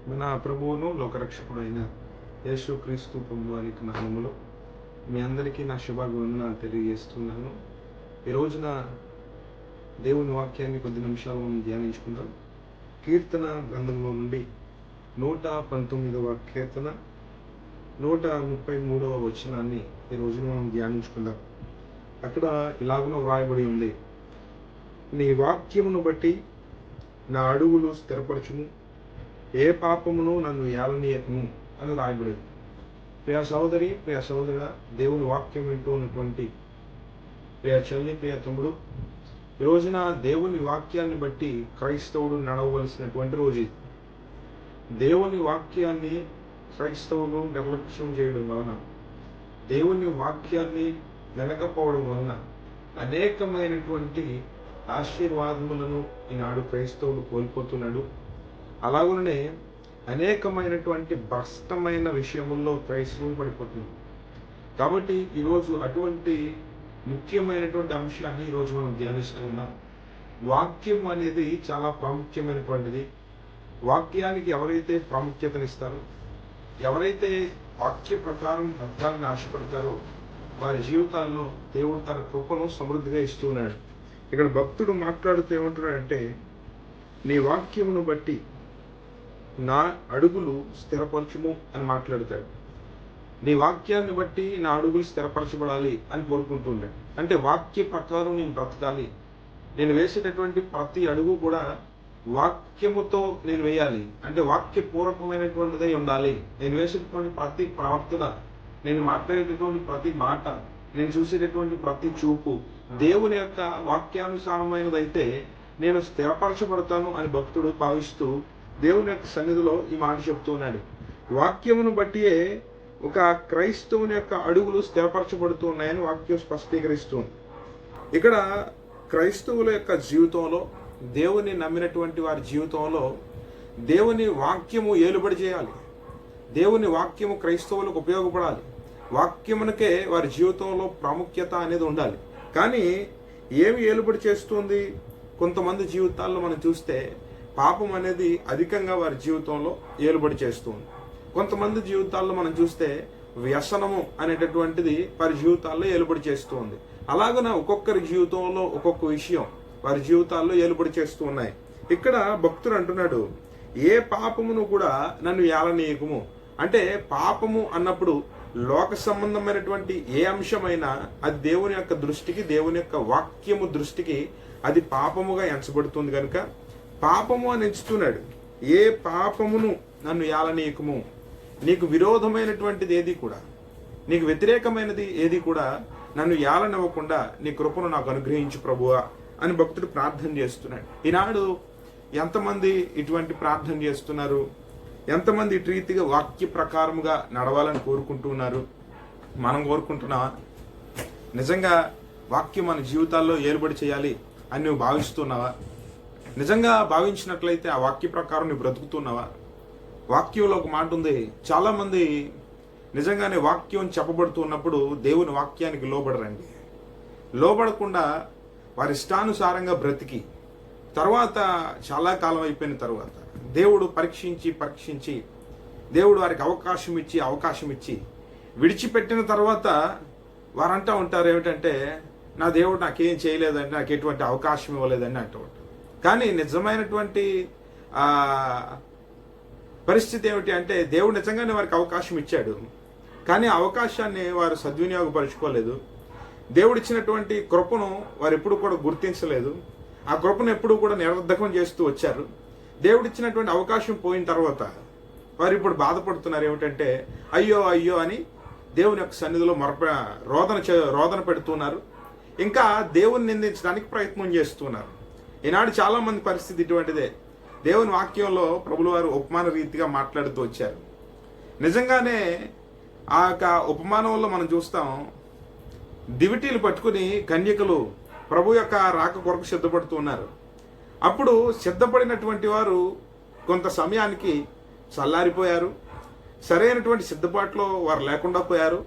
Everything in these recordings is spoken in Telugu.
మన ప్రభువును లోకరక్షకుడు అయిన యేసుక్రీస్తు ప్రభు వారి నామములో మీ అందరికీ నా శుభాభివందనాలు తెలియజేస్తున్నాను. ఈ రోజున దేవుని వాక్యాన్ని కొద్ది నిమిషాలు మనం ధ్యానించుకుందాం. కీర్తన గ్రంథంలో నుండి 119వ కీర్తన 133వ వచనాన్ని ఈ రోజున మనం ధ్యానించుకుందాం. అక్కడ ఇలాగనో వ్రాయబడి ఉంది, నీ వాక్యమును బట్టి నా అడుగులు స్థిరపరచుము, ఏ పాపమును నన్ను ఏలనీయకుము అని రాయబడింది. ప్రియ సహోదరి, ప్రియ సహోదరుడా, దేవుని వాక్యం వింటూ ఉన్నటువంటి ప్రియ చెల్లి, ప్రియ తమ్ముడు, ఈ రోజున దేవుని వాక్యాన్ని బట్టి క్రైస్తవుడు నడవవలసినటువంటి రోజు ఇది. దేవుని వాక్యాన్ని క్రైస్తవులు నిర్లక్ష్యం చేయడం వలన, దేవుని వాక్యాన్ని వినకపోవడం వలన అనేకమైనటువంటి ఆశీర్వాదములను ఈనాడు క్రైస్తవుడు కోల్పోతున్నాడు. అలాగనే అనేకమైనటువంటి భ్రష్టమైన విషయముల్లో క్రైస్తవులు పడిపోతుంది. కాబట్టి ఈరోజు అటువంటి ముఖ్యమైనటువంటి అంశాన్ని ఈరోజు మనం ధ్యానిస్తూ ఉన్నాం. వాక్యం అనేది చాలా ప్రాముఖ్యమైనటువంటిది. వాక్యానికి ఎవరైతే ప్రాముఖ్యతనిస్తారో, ఎవరైతే వాక్య ప్రకారం అర్థాలను ఆశపడతారో, వారి జీవితాల్లో దేవుడు తన కృపను సమృద్ధిగా ఇస్తున్నాడు. ఇక్కడ భక్తుడు మాట్లాడుతూ ఏమంటున్నాడంటే, నీ వాక్యమును బట్టి నా అడుగులు స్థిరపరచుము అని మాట్లాడతాడు. నీ వాక్యాన్ని బట్టి నా అడుగులు స్థిరపరచబడాలి అని కోరుకుంటుండే. అంటే వాక్య ప్రకారం నేను బ్రతకాలి, నేను వేసేటటువంటి ప్రతి అడుగు కూడా వాక్యముతో నేను వేయాలి, అంటే వాక్య పూర్వకమైనటువంటిదై ఉండాలి. నేను వేసేటటువంటి ప్రతి ప్రవర్తన, నేను మాట్లాడేటటువంటి ప్రతి మాట, నేను చూసేటటువంటి ప్రతి చూపు దేవుని యొక్క వాక్యానుసారమైనదైతే నేను స్థిరపరచబడతాను అని భక్తుడు భావిస్తూ దేవుని యొక్క సన్నిధిలో ఈ మాట చెప్తున్నాడు. వాక్యమును బట్టియే ఒక క్రైస్తవుని యొక్క అడుగులు స్థిరపరచబడుతూ ఉన్నాయని వాక్యం స్పష్టీకరిస్తుంది. ఇక్కడ క్రైస్తవుల యొక్క జీవితంలో, దేవుని నమ్మినటువంటి వారి జీవితంలో దేవుని వాక్యము ఏలుబడి చేయాలి. దేవుని వాక్యము క్రైస్తవులకు ఉపయోగపడాలి. వాక్యమునకే వారి జీవితంలో ప్రాముఖ్యత అనేది ఉండాలి. కానీ ఏమి ఏలుబడి చేస్తుంది? కొంతమంది జీవితాల్లో మనం చూస్తే పాపం అనేది అధికంగా వారి జీవితంలో ఏలుబడి చేస్తుంది. కొంతమంది జీవితాల్లో మనం చూస్తే వ్యసనము అనేటటువంటిది వారి జీవితాల్లో ఏలుబడి చేస్తుంది. అలాగనే ఒక్కొక్కరి జీవితంలో ఒక్కొక్క విషయం వారి జీవితాల్లో ఏలుబడి చేస్తూ ఉన్నాయి. ఇక్కడ భక్తుడు అంటున్నాడు, ఏ పాపమును కూడా నన్ను ఏలనీయకుము. అంటే పాపము అన్నప్పుడు లోక సంబంధమైనటువంటి ఏ అంశమైనా అది దేవుని యొక్క దృష్టికి, దేవుని యొక్క వాక్యము దృష్టికి అది పాపముగా ఎంచబడుతుంది. కనుక పాపము అని ఎంచుతున్నాడు. ఏ పాపమును నన్ను ఏలనీయకుము. నీకు విరోధమైనటువంటిది ఏది కూడా, నీకు వ్యతిరేకమైనది ఏది కూడా నన్ను ఏలనివ్వకుండా నీ కృపను నాకు అనుగ్రహించు ప్రభువా అని భక్తుడు ప్రార్థన చేస్తున్నాడు. ఈనాడు ఎంతమంది ఇటువంటి ప్రార్థన చేస్తున్నారు? ఎంతమంది ఇటు రీతిగా వాక్య ప్రకారముగా నడవాలని కోరుకుంటున్నారు? మనం కోరుకుంటున్నావా? నిజంగా వాక్యం మన జీవితాల్లో ఏలుబడి చేయాలి అని నువ్వు భావిస్తున్నావా? నిజంగా భావించినట్లయితే ఆ వాక్య ప్రకారం నువ్వు బ్రతుకుతున్నావా? వాక్యంలో ఒక మాట ఉంది, చాలామంది నిజంగానే వాక్యం చెప్పబడుతున్నప్పుడు దేవుని వాక్యానికి లోబడరండి. లోబడకుండా వారి ఇష్టానుసారంగా బ్రతికి తర్వాత చాలా కాలం అయిపోయిన తర్వాత దేవుడు పరీక్షించి దేవుడు వారికి అవకాశం ఇచ్చి విడిచిపెట్టిన తర్వాత వారంటూ ఉంటారు ఏమిటంటే, నా దేవుడు నాకేం చేయలేదండి, నాకు ఎటువంటి అవకాశం ఇవ్వలేదని అంటూ ఉంటారు. కానీ నిజమైనటువంటి పరిస్థితి ఏమిటి అంటే, దేవుడు నిజంగానే వారికి అవకాశం ఇచ్చాడు, కానీ అవకాశాన్ని వారు సద్వినియోగపరచుకోలేదు. దేవుడు ఇచ్చినటువంటి కృపను వారు ఎప్పుడు కూడా గుర్తించలేదు. ఆ కృపను ఎప్పుడు కూడా నిరర్ధకం చేస్తూ వచ్చారు. దేవుడు ఇచ్చినటువంటి అవకాశం పోయిన తర్వాత వారు ఇప్పుడు బాధపడుతున్నారు ఏమిటంటే, అయ్యో అయ్యో అని దేవుని యొక్క సన్నిధిలో రోదన పెడుతున్నారు. ఇంకా దేవుని నిందించడానికి ప్రయత్నం చేస్తున్నారు. ఈనాడు చాలా మంది పరిస్థితి ఇటువంటిదే. దేవుని వాక్యంలో ప్రభులు వారు ఉపమాన రీతిగా మాట్లాడుతూ వచ్చారు. నిజంగానే ఆ యొక్క ఉపమానంలో మనం చూస్తాం, దివిటీలు పట్టుకుని కన్యకలు ప్రభు యొక్క రాక కొరకు సిద్ధపడుతూ ఉన్నారు. అప్పుడు సిద్ధపడినటువంటి వారు కొంత సమయానికి చల్లారిపోయారు. సరైనటువంటి సిద్ధపాటులో వారు లేకుండా పోయారు.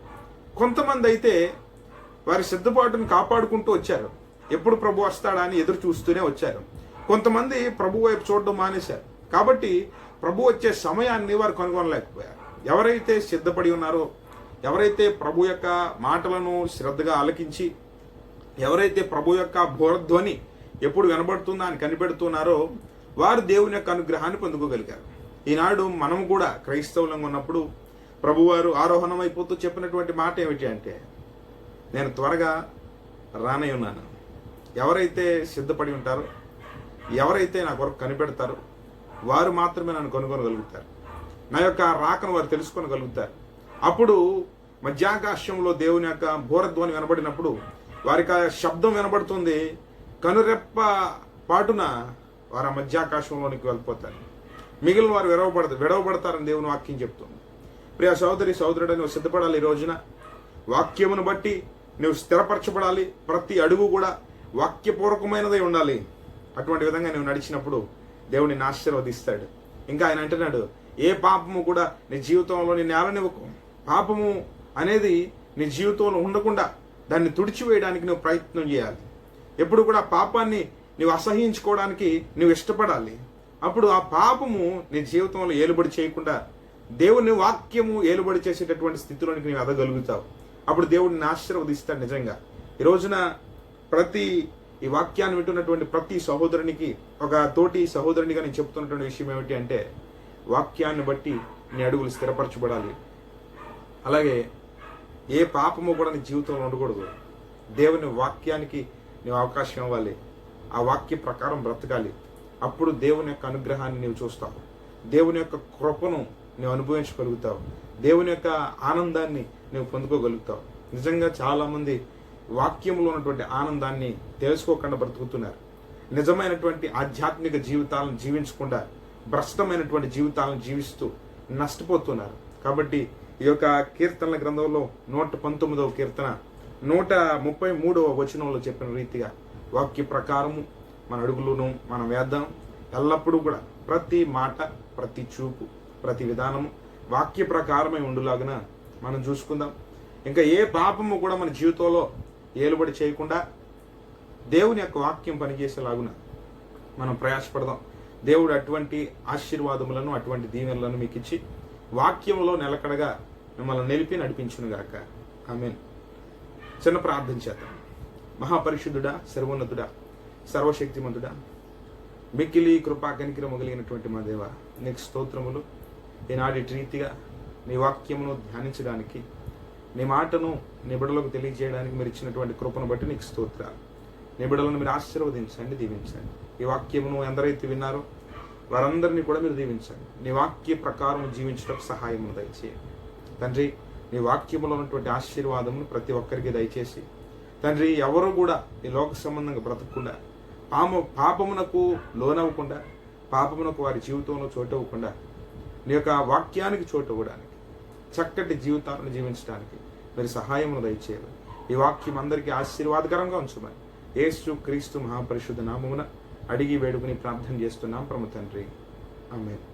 కొంతమంది అయితే వారి సిద్ధపాటును కాపాడుకుంటూ వచ్చారు. ఎప్పుడు ప్రభు వస్తాడా అని ఎదురు చూస్తూనే వచ్చారు. కొంతమంది ప్రభు వైపు చూడడం మానేశారు. కాబట్టి ప్రభు వచ్చే సమయాన్ని వారు కనుగొనలేకపోయారు. ఎవరైతే సిద్ధపడి ఉన్నారో, ఎవరైతే ప్రభు యొక్క మాటలను శ్రద్ధగా ఆలకించి, ఎవరైతే ప్రభు యొక్క భూరధ్వని ఎప్పుడు వినబడుతుందా అని కనిపెడుతున్నారో వారు దేవుని యొక్క అనుగ్రహాన్ని పొందుకోగలిగారు. ఈనాడు మనం కూడా క్రైస్తవులంగా ఉన్నప్పుడు ప్రభువారు ఆరోహణం అయిపోతూ చెప్పినటువంటి మాట ఏమిటి అంటే, నేను త్వరగా రానై ఉన్నాను. ఎవరైతే సిద్ధపడి ఉంటారో, ఎవరైతే నా కొరకు కనిపెడతారో వారు మాత్రమే నన్ను కనుగొనగలుగుతారు. నా యొక్క రాకను వారు తెలుసుకోగలుగుతారు. అప్పుడు మధ్యాకాశంలో దేవుని యొక్క భూరధ్వని వినబడినప్పుడు వారికి ఆ శబ్దం వినబడుతుంది. కనురెప్ప పాటున వారు ఆ మధ్యాకాశంలోనికి వెళ్ళిపోతారు. మిగిలిన వారు విడవబడతారని దేవుని వాక్యం చెప్తుంది. ప్రియ సహోదరి సహోదరుడు, నువ్వు సిద్ధపడాలి. ఈ రోజున వాక్యమును బట్టి నువ్వు స్థిరపరచబడాలి. ప్రతి అడుగు కూడా వాక్యపూర్వకమైనదై ఉండాలి. అటువంటి విధంగా నువ్వు నడిచినప్పుడు దేవుడు నిన్ను ఆశీర్వదిస్తాడు. ఇంకా ఆయన అంటున్నాడు, ఏ పాపము కూడా నీ జీవితంలో నీ నేలనివ్వకు. పాపము అనేది నీ జీవితంలో ఉండకుండా దాన్ని తుడిచివేయడానికి నువ్వు ప్రయత్నం చేయాలి. ఎప్పుడు కూడా పాపాన్ని నువ్వు అసహించుకోవడానికి నువ్వు ఇష్టపడాలి. అప్పుడు ఆ పాపము నీ జీవితంలో ఏలుబడి చేయకుండా దేవుని వాక్యము ఏలుబడి చేసేటటువంటి స్థితిలోనికి నువ్వు ఎదగలుగుతావు. అప్పుడు దేవుడిని ఆశీర్వదిస్తాడు. నిజంగా ఈ రోజున ఈ వాక్యాన్ని వింటున్నటువంటి ప్రతి సహోదరునికి, ఒక తోటి సహోదరునిగా నేను చెప్తున్నటువంటి విషయం ఏమిటి అంటే, వాక్యాన్ని బట్టి నీ అడుగులు స్థిరపరచబడాలి. అలాగే ఏ పాపము కూడా నీ జీవితంలో ఉండకూడదు. దేవుని వాక్యానికి నీవు అవకాశం ఇవ్వాలి. ఆ వాక్య ప్రకారం బ్రతకాలి. అప్పుడు దేవుని యొక్క అనుగ్రహాన్ని నీవు చూస్తావు. దేవుని యొక్క కృపను నువ్వు అనుభవించగలుగుతావు. దేవుని యొక్క ఆనందాన్ని నువ్వు పొందుకోగలుగుతావు. నిజంగా చాలామంది వాక్యంలో ఉన్నటువంటి ఆనందాన్ని తెలుసుకోకుండా బ్రతుకుతున్నారు. నిజమైనటువంటి ఆధ్యాత్మిక జీవితాలను జీవించకుండా భ్రష్టమైనటువంటి జీవితాలను జీవిస్తూ నష్టపోతున్నారు. కాబట్టి ఈ యొక్క కీర్తనల గ్రంథంలో 119వ కీర్తన 133వ వచనంలో చెప్పిన రీతిగా వాక్య ప్రకారము మన అడుగులను మనం వేద్దాం. ఎల్లప్పుడూ కూడా ప్రతి మాట, ప్రతి చూపు, ప్రతి విధానము వాక్య ప్రకారమై ఉండులాగున మనం చూసుకుందాం. ఇంకా ఏ పాపము కూడా మన జీవితంలో ఏలుబడి చేయకుండా దేవుని యొక్క వాక్యం పనిచేసేలాగున మనం ప్రయాసపడదాం. దేవుడు అటువంటి ఆశీర్వాదములను, అటువంటి దీవెనలను మీకు ఇచ్చి వాక్యంలో నిలకడగా మిమ్మల్ని నిలిపి నడిపించునుగాక. ఆమేన్. చిన్న ప్రార్థన చేద్దాం. మహాపరిశుద్ధుడా, సర్వోన్నతుడా, సర్వశక్తిమంతుడా, మిక్కిలి కృపా కనికరము కలిగినటువంటి మా దేవ, నీకు స్తోత్రములు. ఈనాటి రీతిగా నీ వాక్యమును ధ్యానించడానికి, నీ మాటను నీ బిడ్డలకు తెలియజేయడానికి మీరు ఇచ్చినటువంటి కృపను బట్టి నీకు స్తోత్రాలు. నీ బిడ్డలను మీరు ఆశీర్వదించండి, దీవించండి. ఈ వాక్యమును ఎందరైతే విన్నారో వారందరినీ కూడా మీరు దీవించండి. నీ వాక్య ప్రకారం జీవించడానికి సహాయం దయచేయండి తండ్రి. నీ వాక్యములో ఉన్నటువంటి ఆశీర్వాదమును ప్రతి ఒక్కరికి దయచేసి తండ్రి, ఎవరు కూడా ఈ లోక సంబంధంగా బ్రతకకుండా, పాపమునకు లోనవ్వకుండా, పాపమునకు వారి జీవితంలో చోటు ఇవ్వకుండా, నీ యొక్క వాక్యానికి చోటు ఇవ్వడానికి, చక్కటి జీవితాలను జీవించడానికి మీరు సహాయమును దయచేయాలి. ఈ వాక్యం అందరికీ ఆశీర్వాదకరంగా ఉంచమని యేసు క్రీస్తు మహాపరిశుద్ధ నామమున అడిగి వేడుకుని ప్రార్థన చేస్తున్నాం పరమ తండ్రి. ఆమేన్.